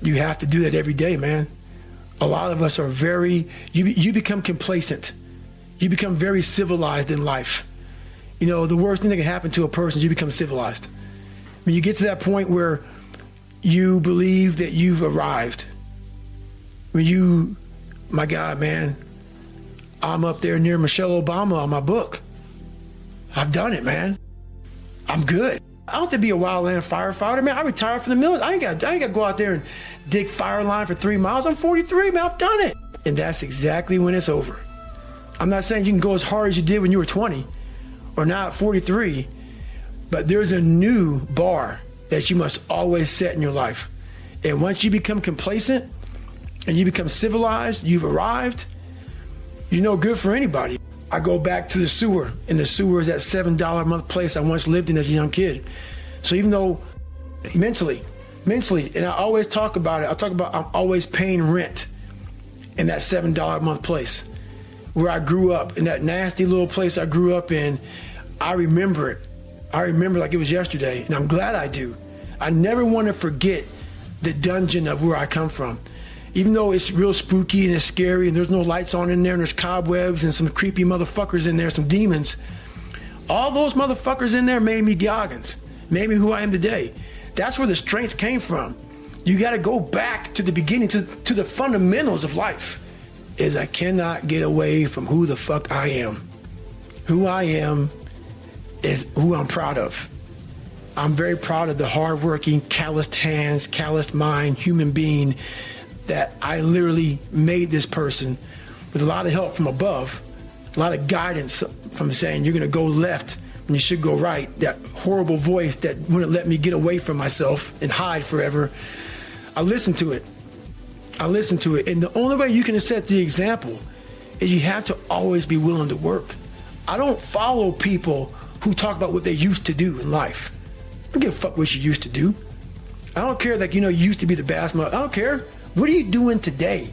You have to do that every day, man. A lot of us are you become complacent. You become very civilized in life. You know, the worst thing that can happen to a person is you become civilized. When you get to that point where you believe that you've arrived, my God, man, I'm up there near Michelle Obama on my book. I've done it, man. I'm good. I don't have to be a wildland firefighter, man. I retired from the military. I ain't got to go out there and dig fire line for 3 miles. I'm 43, man. I've done it. And that's exactly when it's over. I'm not saying you can go as hard as you did when you were 20 or now at 43, but there's a new bar that you must always set in your life. And once you become complacent and you become civilized, you've arrived, you're no good for anybody. I go back to the sewer, and the sewer is that $7 a month place I once lived in as a young kid. So even though mentally, and I always talk about it, I'm always paying rent in that $7 a month place where I grew up, in that nasty little place I grew up in. I remember it. I remember like it was yesterday, and I'm glad I do. I never want to forget the dungeon of where I come from. Even though it's real spooky and it's scary and there's no lights on in there and there's cobwebs and some creepy motherfuckers in there, some demons, all those motherfuckers in there made me Goggins, made me who I am today. That's where the strength came from. You got to go back to the beginning, to the fundamentals of life. Is I cannot get away from who the fuck I am. Who I am is who I'm proud of. I'm very proud of the hardworking, calloused hands, calloused mind, human being that I literally made this person with a lot of help from above, a lot of guidance from saying you're gonna go left when you should go right. That horrible voice that wouldn't let me get away from myself and hide forever. I listened to it. And the only way you can set the example is you have to always be willing to work. I don't follow people who talk about what they used to do in life. I don't give a fuck what you used to do. I don't care that, you used to be the best mother. I don't care. What are you doing today?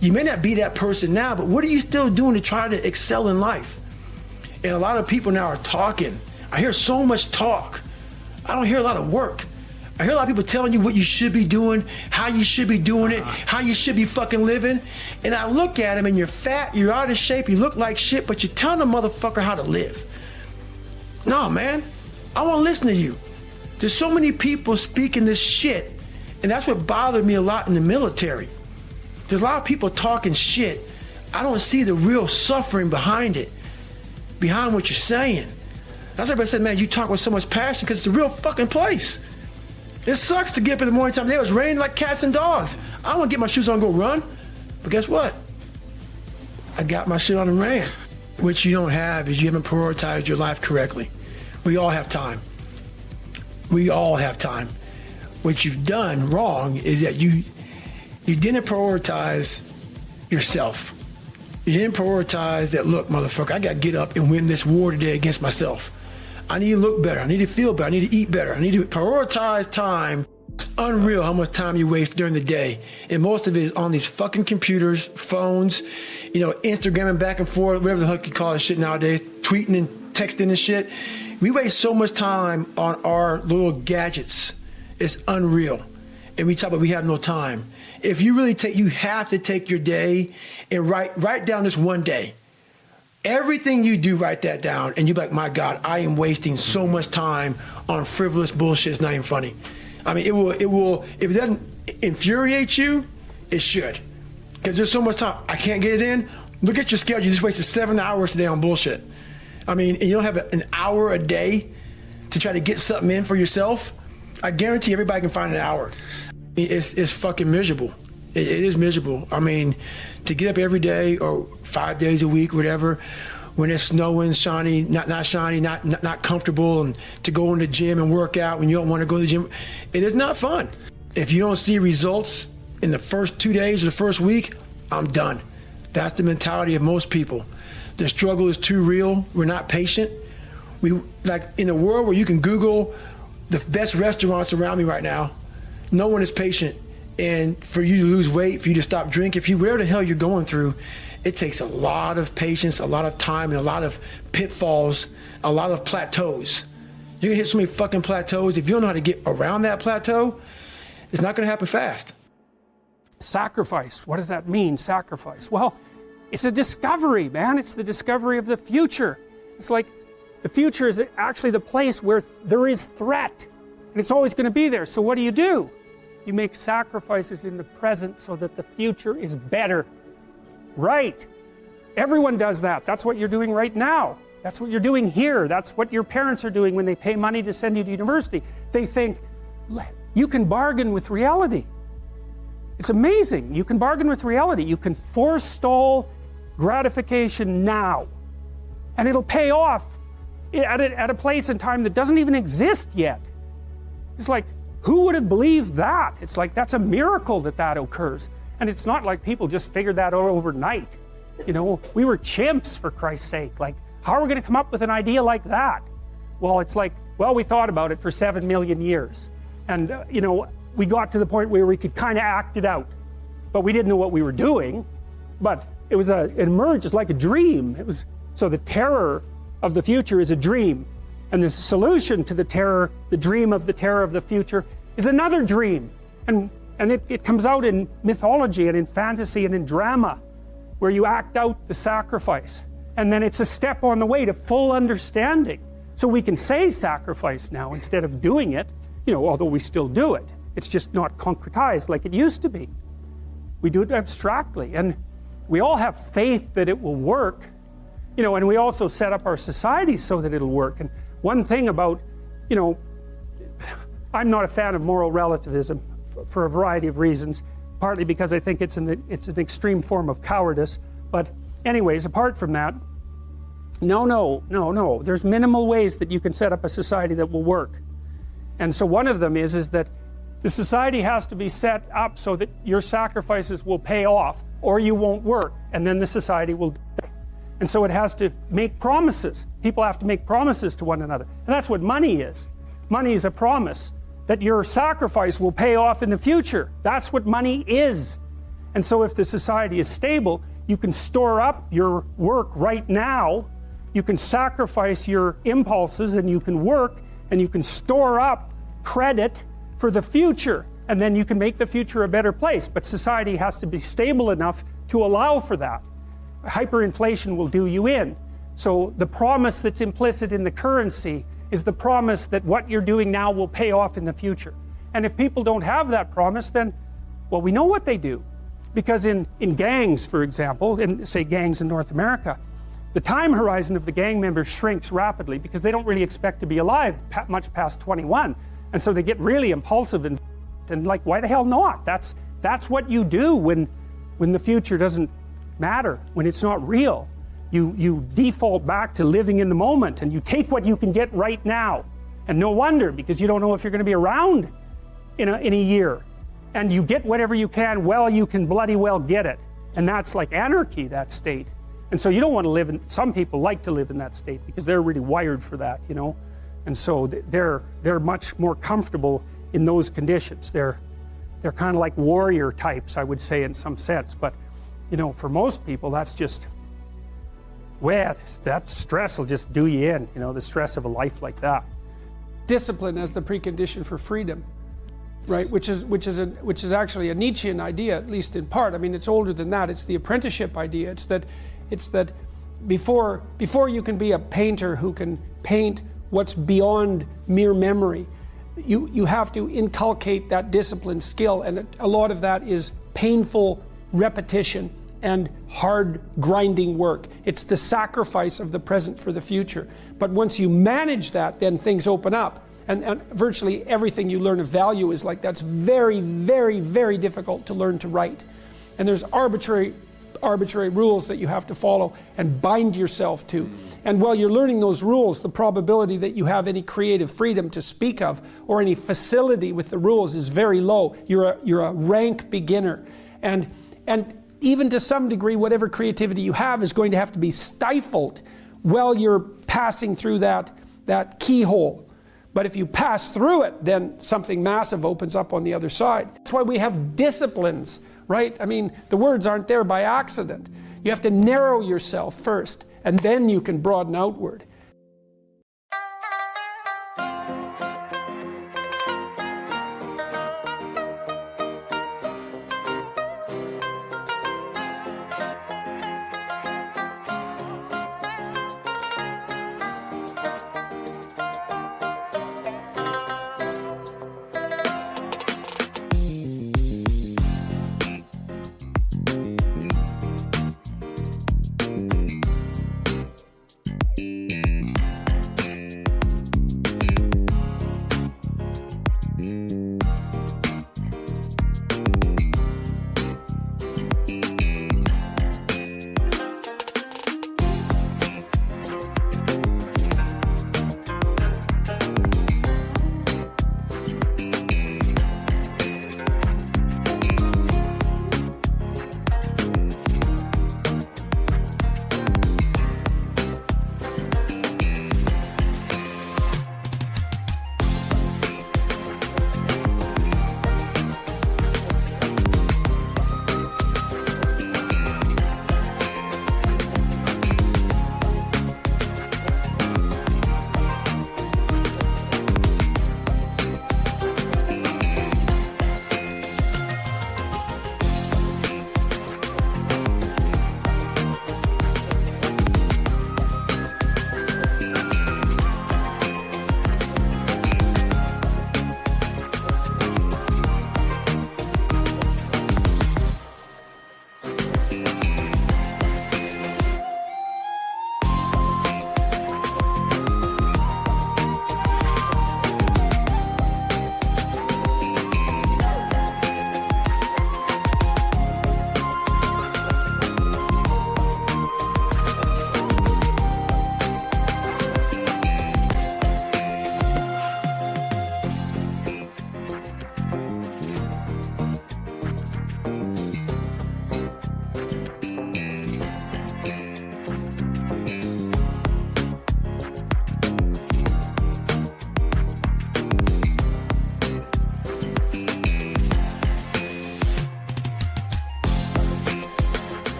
You may not be that person now, but what are you still doing to try to excel in life? And a lot of people now are talking. I hear so much talk. I don't hear a lot of work. I hear a lot of people telling you what you should be doing, how you should be doing it, how you should be fucking living. And I look at them and you're fat, you're out of shape, you look like shit, but you're telling a motherfucker how to live. No, man, I won't listen to you. There's so many people speaking this shit, and that's what bothered me a lot in the military. There's a lot of people talking shit. I don't see the real suffering behind it, behind what you're saying. That's why everybody said, man, you talk with so much passion because it's a real fucking place. It sucks to get up in the morning time. It was raining like cats and dogs. I want to get my shoes on and go run, but guess what? I got my shit on and ran. What you don't have is you haven't prioritized your life correctly. We all have time. We all have time. What you've done wrong is that you didn't prioritize yourself. You didn't prioritize that, look, motherfucker, I got to get up and win this war today against myself. I need to look better. I need to feel better. I need to eat better. I need to prioritize time. It's unreal how much time you waste during the day. And most of it is on these fucking computers, phones, Instagramming back and forth, whatever the heck you call this shit nowadays, tweeting and texting and shit. We waste so much time on our little gadgets. It's unreal. And we talk about we have no time. If you really you have to take your day and write down this one day. Everything you do, write that down, and you're like, my God, I am wasting so much time on frivolous bullshit. It's not even funny. I mean, it will, if it doesn't infuriate you, it should. Because there's so much time. I can't get it in. Look at your schedule. You just wasted 7 hours today on bullshit. I mean, and you don't have an hour a day to try to get something in for yourself. I guarantee everybody can find an hour. It's fucking miserable. It is miserable. I mean, to get up every day or 5 days a week, whatever, when it's snowing, shiny, not shiny, not comfortable, and to go in the gym and work out when you don't want to go to the gym, it is not fun. If you don't see results in the first 2 days or the first week, I'm done. That's the mentality of most people. The struggle is too real. We're not patient. Like in a world where you can Google the best restaurants around me right now, no one is patient. And for you to lose weight, for you to stop drinking, whatever the hell you're going through, it takes a lot of patience, a lot of time, and a lot of pitfalls, a lot of plateaus. You're gonna hit so many fucking plateaus. If you don't know how to get around that plateau, it's not gonna happen fast. Sacrifice. What does that mean, sacrifice? Well, it's a discovery, man. It's the discovery of the future. It's like the future is actually the place where there is threat. And it's always going to be there. So what do? You make sacrifices in the present so that the future is better. Right. Everyone does that. That's what you're doing right now. That's what you're doing here. That's what your parents are doing when they pay money to send you to university. They think, you can bargain with reality. It's amazing. You can bargain with reality. You can forestall gratification now. And it'll pay off at a place and time that doesn't even exist yet. It's like, who would have believed that? It's like, that's a miracle that occurs. And it's not like people just figured that out overnight. You know, we were chimps, for Christ's sake. Like, how are we going to come up with an idea like that? Well, it's like, well, we thought about it for 7 million years. And, you know, we got to the point where we could kind of act it out. But we didn't know what we were doing. But it emerged as like a dream. So the terror of the future is a dream. And the solution to the dream of the terror of the future is another dream. And it comes out in mythology and in fantasy and in drama, where you act out the sacrifice. And then it's a step on the way to full understanding. So we can say sacrifice now instead of doing it, you know, although we still do it. It's just not concretized like it used to be. We do it abstractly. And we all have faith that it will work, you know, and we also set up our society so that it'll work. And one thing about, you know, I'm not a fan of moral relativism for a variety of reasons, partly because I think it's an extreme form of cowardice. But anyways, apart from that, no. There's minimal ways that you can set up a society that will work. And so one of them is that the society has to be set up so that your sacrifices will pay off, or you won't work, and then the society will die. And so it has to make promises. People have to make promises to one another. And that's what money is. Money is a promise that your sacrifice will pay off in the future. That's what money is. And so if the society is stable, you can store up your work right now. You can sacrifice your impulses, and you can work, and you can store up credit for the future. And then you can make the future a better place. But society has to be stable enough to allow for that. Hyperinflation will do you in. So the promise that's implicit in the currency is the promise that what you're doing now will pay off in the future. And if people don't have that promise, then, well, we know what they do. Because in gangs, for example, in, say, gangs in North America, the time horizon of the gang members shrinks rapidly because they don't really expect to be alive much past 21. And so they get really impulsive and like, why the hell not? That's what you do when the future doesn't matter, when it's not real. You default back to living in the moment, and you take what you can get right now. And no wonder, because you don't know if you're going to be around in a year. And you get whatever you can while you can bloody well get it. And that's like anarchy, that state. And so you don't want to live in, some people like to live in that state because they're really wired for that, you know. And so they're much more comfortable in those conditions. They're kind of like warrior types, I would say, in some sense. But, you know, for most people, that's just, well, that stress will just do you in, you know, the stress of a life like that. Discipline as the precondition for freedom, right? Which is actually a Nietzschean idea, at least in part. I mean, it's older than that. It's the apprenticeship idea. It's that before you can be a painter who can paint what's beyond mere memory, you have to inculcate that discipline skill, and a lot of that is painful repetition and hard grinding work. It's the sacrifice of the present for the future. But once you manage that, then things open up. And virtually everything you learn of value is like that's very, very, very difficult to learn to write. And there's arbitrary rules that you have to follow and bind yourself to. And while you're learning those rules, the probability that you have any creative freedom to speak of or any facility with the rules is very low. You're a rank beginner. And even to some degree, whatever creativity you have is going to have to be stifled while you're passing through that keyhole. But if you pass through it, then something massive opens up on the other side. That's why we have disciplines, right? I mean, the words aren't there by accident. You have to narrow yourself first, and then you can broaden outward.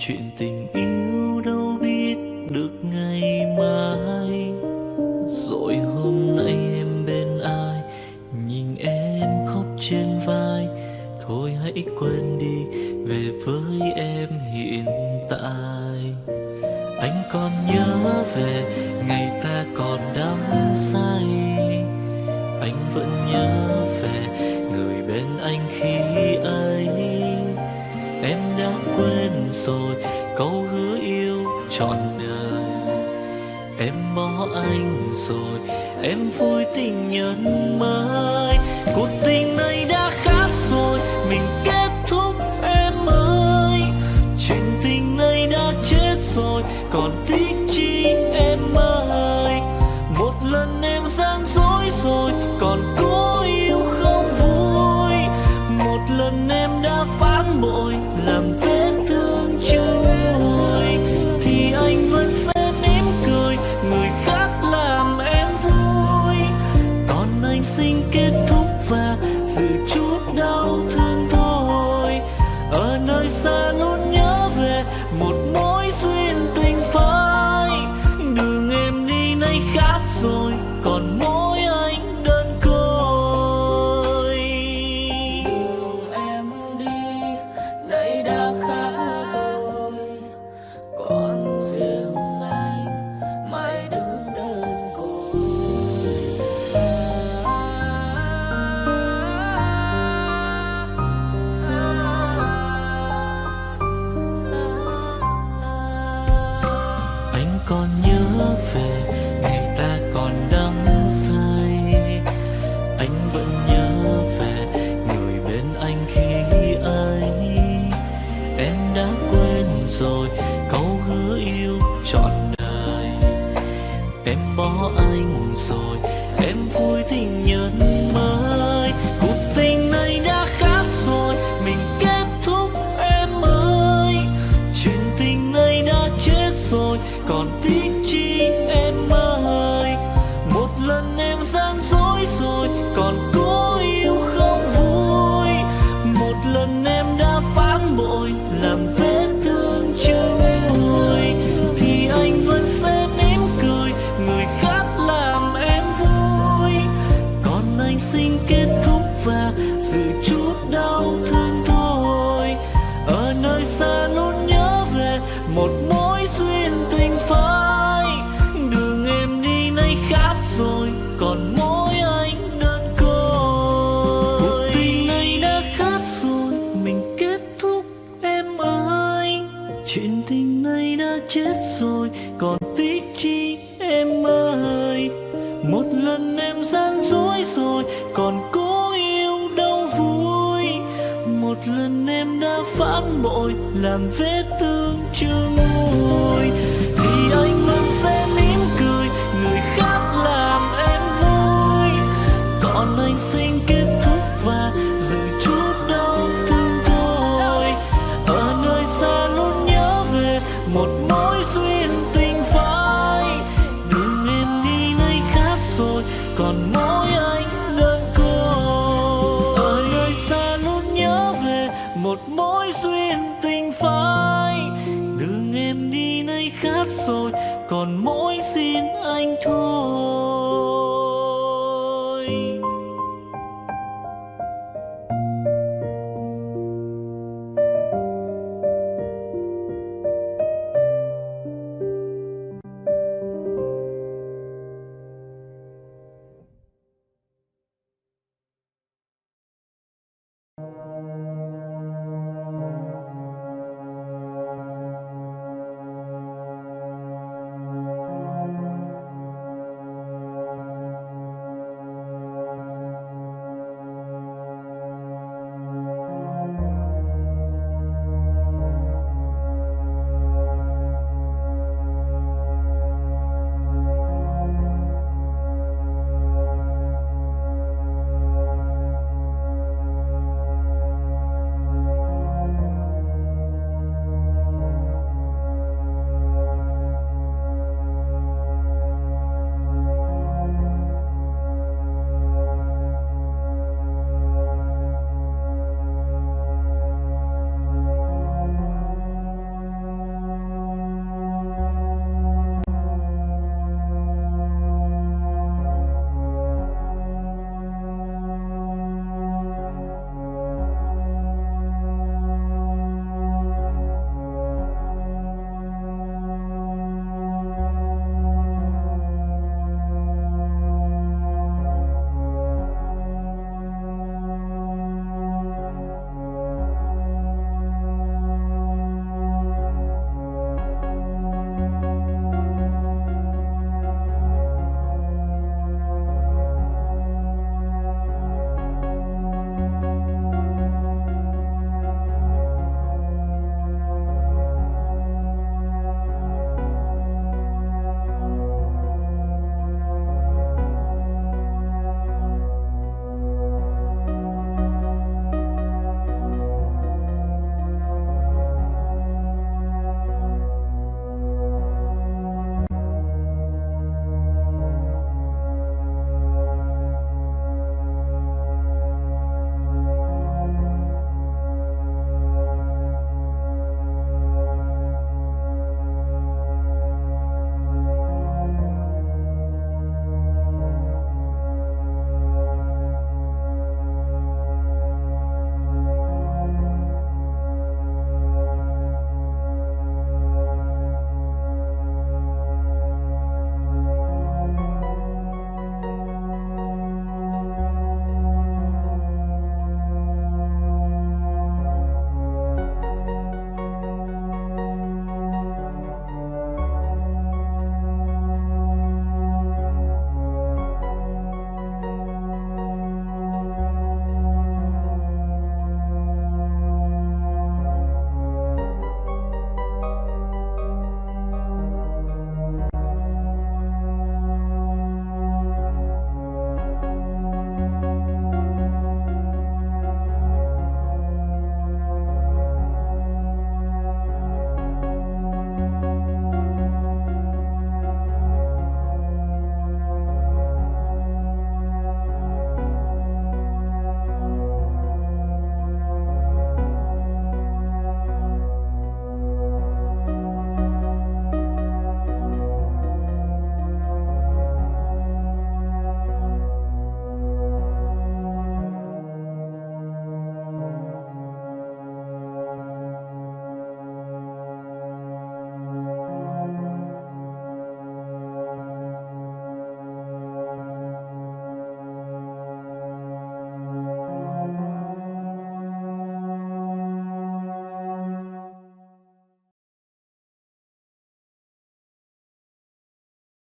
chuyện tình yêu đâu biết được ngày mai. Rồi hôm nay em bên ai, nhìn em khóc trên vai. Thôi hãy quên đi, về với em hiện tại. Anh còn nhớ về ngày ta còn đắm say. Anh vẫn nhớ về người bên anh khi ấy. Em đã quên rồi câu hứa yêu trọn đời. Em bỏ anh rồi, em vui tình nhân mới. Cuộc tình này đã khác rồi, mình kết thúc em ơi. Chuyện tình này đã chết rồi, còn tiếc chi em ơi. Một lần em gian dối rồi, còn cố yêu không vui. Một lần em đã phản bội, làm vết thương chưa nguôi. Thì anh vẫn sẽ mỉm cười, người khác làm em vui. Còn anh xin kết thúc và giữ chút đau thương thôi. Ở nơi xa luôn nhớ về một mối duyên tình phai. Đường em đi nay khác rồi, còn mỗi anh đơn côi. Đường em đi nay đã khác rồi, còn riêng anh mãi đứng đơn côi. Anh còn nhớ về ngày ta còn đắm say. Anh vẫn nhớ về người bên anh khi ấy. Em đã quên rồi câu hứa yêu trọn đời. Em bỏ anh rồi, em vui tình nhân mới. Cuộc tình này đã khác rồi, mình kết thúc em ơi. Chuyện tình này đã chết rồi, còn tiếc chi em ơi. Một lần em gian dối rồi, còn cố yêu không vui. Một lần em đã phản bội, làm vết thương chưa nguôi. Thì anh vẫn sẽ mỉm cười, người khác làm em vui. Còn anh xin kết thúc và giữ chút đau thương thôi. Ở nơi xa luôn nhớ về một mối duyên tình phai. Đường em đi nay khác rồi, còn mỗi anh đơn côi. Cuộc tình này đã khác rồi, mình kết thúc em ơi. Chuyện tình này đã chết rồi, còn tiếc chi em ơi. Một lần em gian dối rồi, còn cố yêu đâu vui. Một lần em đã phản bội, làm vết thương chưa nguôi. Thì anh vẫn sẽ mỉm cười, người khác làm em vui. Còn anh xin kết thúc và giữ chút đau thương thôi. Ở nơi xa luôn nhớ về một mối duyên tình phai. Đường em đi nay khác rồi, còn mỗi anh đơn côi. Ở nơi xa luôn nhớ về một mối duyên tình phai. Đường em đi nay khác rồi, còn mỗi xin anh thôi.